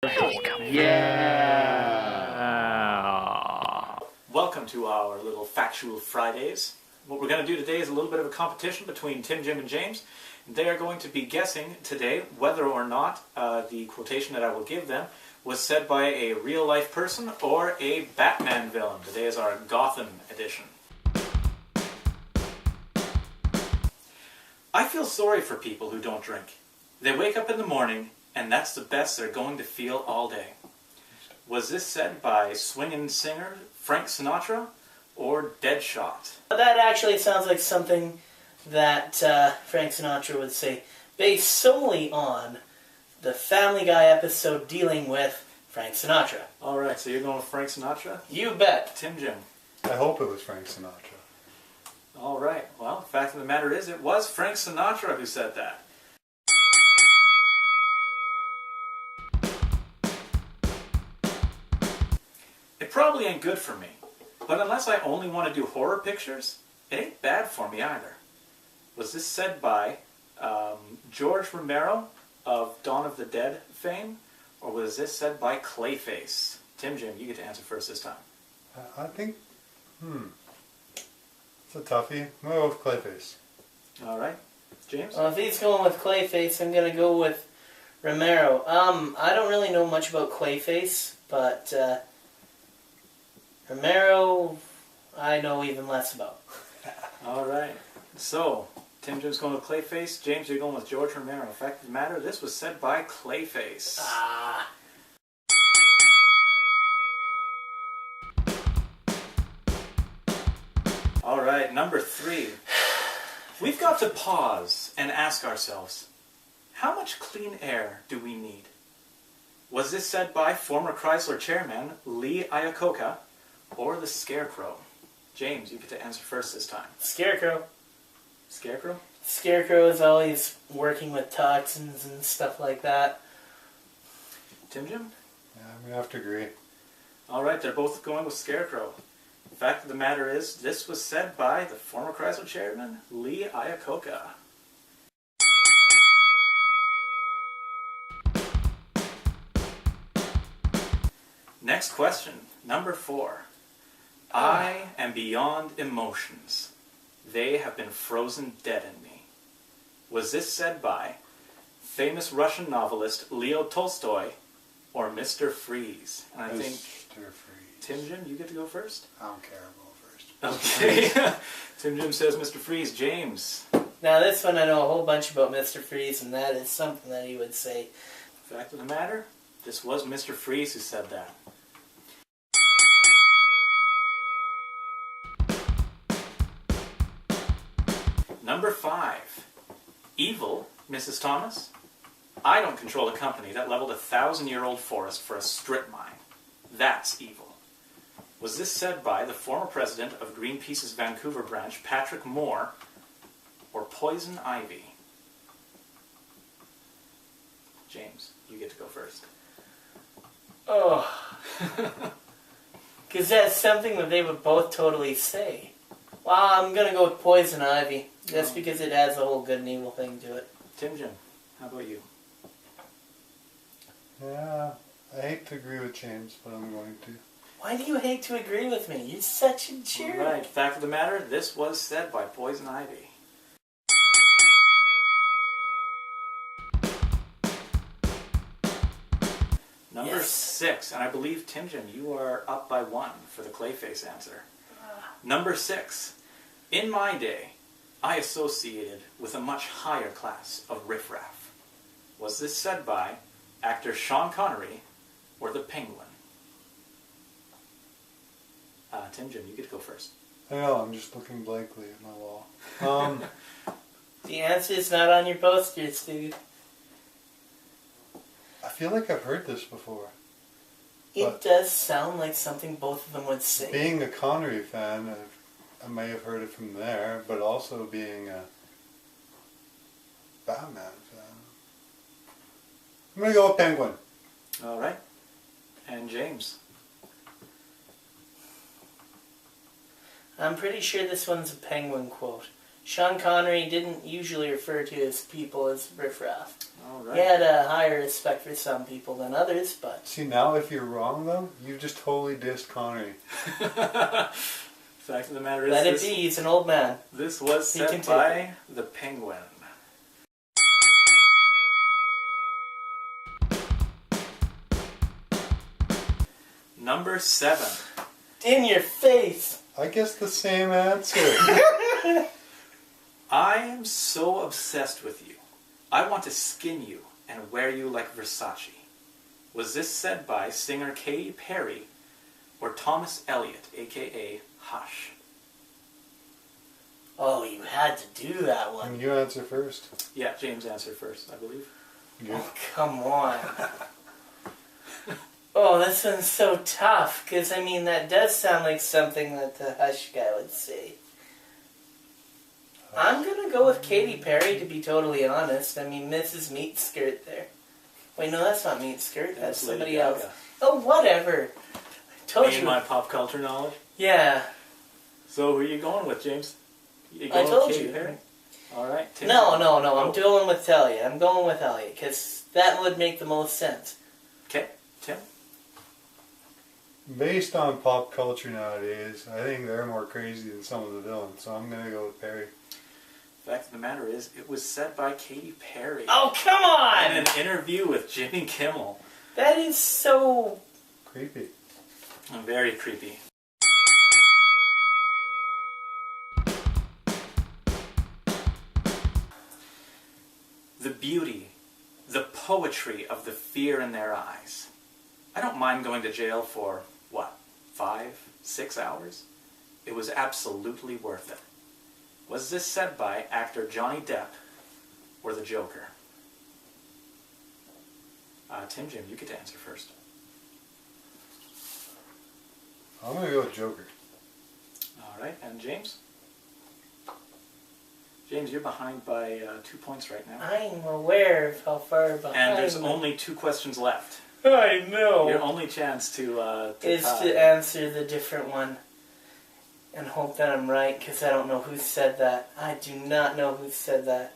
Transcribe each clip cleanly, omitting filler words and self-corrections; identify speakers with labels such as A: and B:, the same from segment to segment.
A: Yeah!
B: Welcome to our little Factual Fridays. What we're going to do today is a little bit of a competition between Tim, Jim, and James. They are going to be guessing today whether or not the quotation that I will give them was said by a real-life person or a Batman villain. Today is our Gotham edition. I feel sorry for people who don't drink. They wake up in the morning, and that's the best they're going to feel all day. Was this said by swingin' singer Frank Sinatra or Deadshot?
C: That actually sounds like something that Frank Sinatra would say, based solely on the Family Guy episode dealing with Frank Sinatra.
B: Alright, so you're going with Frank Sinatra?
C: You bet.
B: Tim, Jim.
A: I hope it was Frank Sinatra.
B: Alright, well, the fact of the matter is it was Frank Sinatra who said that. It probably ain't good for me, but unless I only want to do horror pictures, it ain't bad for me either. Was this said by George Romero of Dawn of the Dead fame, or was this said by Clayface? Tim, Jim, you get to answer first this time.
A: I think, it's a toughie. I'm going to go with Clayface.
B: Alright, James?
C: Well, if he's going with Clayface, I'm going to go with Romero. I don't really know much about Clayface, but Romero, I know even less about.
B: Alright, so Tim Jim's going with Clayface. James, you're going with George Romero. Fact of the matter, this was said by Clayface. Alright, number 3. We've got to pause and ask ourselves, how much clean air do we need? Was this said by former Chrysler chairman Lee Iacocca or the Scarecrow? James, you get to answer first this time.
C: Scarecrow.
B: Scarecrow?
C: Scarecrow is always working with toxins and stuff like that.
B: Tim Jim?
A: Yeah, I'm going to have to agree.
B: Alright, they're both going with Scarecrow. The fact of the matter is, this was said by the former Chrysler chairman, Lee Iacocca. Next question, number 4. I am beyond emotions. They have been frozen dead in me. Was this said by famous Russian novelist Leo Tolstoy or Mr. Freeze? And I think,
A: Mr. Freeze.
B: Tim Jim, you get to go first?
A: I don't care. I'll go first.
B: Okay. Tim Jim says Mr. Freeze. James.
C: Now this one I know a whole bunch about Mr. Freeze, and that is something that he would say.
B: Fact of the matter, this was Mr. Freeze who said that. Number 5. Evil, Mrs. Thomas. I don't control a company that leveled a 1,000-year-old forest for a strip mine. That's evil. Was this said by the former president of Greenpeace's Vancouver branch, Patrick Moore, or Poison Ivy? James, you get to go first.
C: Oh. Because that's something that they would both totally say. Well, I'm going to go with Poison Ivy. Just because it has a whole good and evil thing to it.
B: Tim Jim, how about you?
A: Yeah, I hate to agree with James, but I'm going to.
C: Why do you hate to agree with me? You're such a jerk.
B: Right, fact of the matter, this was said by Poison Ivy. Number 6, and I believe, Tim Jim, you are up by 1 for the Clayface answer. Number 6, in my day, I associated with a much higher class of riffraff. Was this said by actor Sean Connery or the Penguin? Tim Jim, you get to go first.
A: I know, I'm just looking blankly at my wall.
C: The answer is not on your posters, dude.
A: I feel like I've heard this before.
C: It does sound like something both of them would say.
A: Being a Connery fan, I may have heard it from there, but also being a Batman fan. I'm going to go with Penguin.
B: Alright. And James.
C: I'm pretty sure this one's a Penguin quote. Sean Connery didn't usually refer to his people as riffraff.
B: All right.
C: He had a higher respect for some people than others, but...
A: See, now if you're wrong, though, you've just totally dissed Connery.
B: Fact of the matter is,
C: Let it be, he's an old man.
B: This was said by the Penguin. Number 7.
C: In your face!
A: I guess the same answer.
B: I am so obsessed with you. I want to skin you and wear you like Versace. Was this said by singer Katy Perry or Thomas Elliot, a.k.a. Hush?
C: Oh, you had to do that one.
A: And you answer first.
B: Yeah, James answered first, I believe.
A: Good.
C: Oh, come on. Oh, this one's so tough, because, I mean, that does sound like something that the Hush guy would say. I'm going to go with Katy Perry, to be totally honest. I mean, Mrs. Meat Skirt there. Wait, no, that's not Meat Skirt. That's somebody else. Oh, whatever. I told you.
B: My pop culture knowledge.
C: Yeah.
B: So who are you going with, James?
C: I told you.
B: Perry? All right. Tim.
C: No. I'm going with Elliot. I'm going with Elliot, because that would make the most sense.
B: Okay. Tim?
A: Based on pop culture nowadays, I think they're more crazy than some of the villains, so I'm going to go with Perry.
B: Fact of the matter is, it was said by Katy Perry.
C: Oh, come on!
B: In an interview with Jimmy Kimmel.
C: That is so...
A: Creepy.
B: Very creepy. The beauty, the poetry of the fear in their eyes. I don't mind going to jail for, 5, 6 hours? It was absolutely worth it. Was this said by actor Johnny Depp or the Joker? Jim, you get to answer first.
A: I'm going to go with Joker.
B: All right, and James? James, you're behind by 2 points right now.
C: I'm aware of how far behind...
B: And there's only 2 questions left.
C: I know.
B: Your only chance to
C: is
B: tie.
C: to answer the different one and hope that I'm right, because I don't know who said that. I do not know who said that.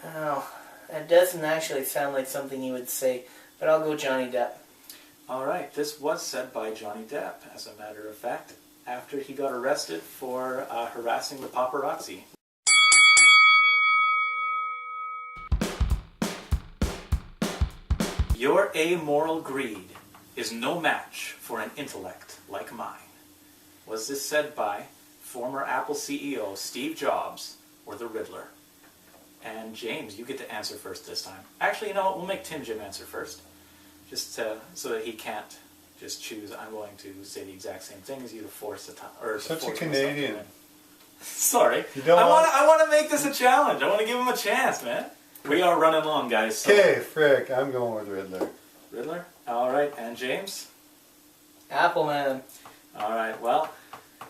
C: Oh, that doesn't actually sound like something you would say, but I'll go Johnny Depp.
B: All right, this was said by Johnny Depp, as a matter of fact, after he got arrested for harassing the paparazzi. Your amoral greed is no match for an intellect like mine. Was this said by former Apple CEO Steve Jobs or the Riddler? And James, you get to answer first this time. Actually, you know what? We'll make Jim answer first. Just so that he can't just choose. I'm going to say the exact same thing as you to force the time. Or
A: Such a Canadian.
B: Sorry.
A: You don't
B: I want to make this a challenge. I want to give him a chance, man. We are running long, guys. So.
A: Okay, frick, I'm going with Riddler.
B: Riddler? Alright, and James?
C: Appleman.
B: Alright, well,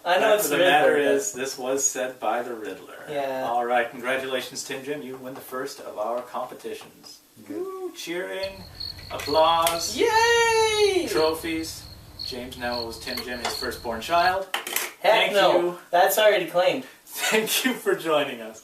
C: I know it's
B: the
C: Riddler,
B: matter
C: but-
B: is, this was said by the Riddler.
C: Yeah.
B: Alright, congratulations, Jim. You win the first of our competitions.
A: Good.
B: Woo, cheering, applause,
C: Yay!
B: trophies. James now owes Jim his firstborn child.
C: Heck
B: Thank
C: no.
B: you.
C: That's already claimed.
B: Thank you for joining us.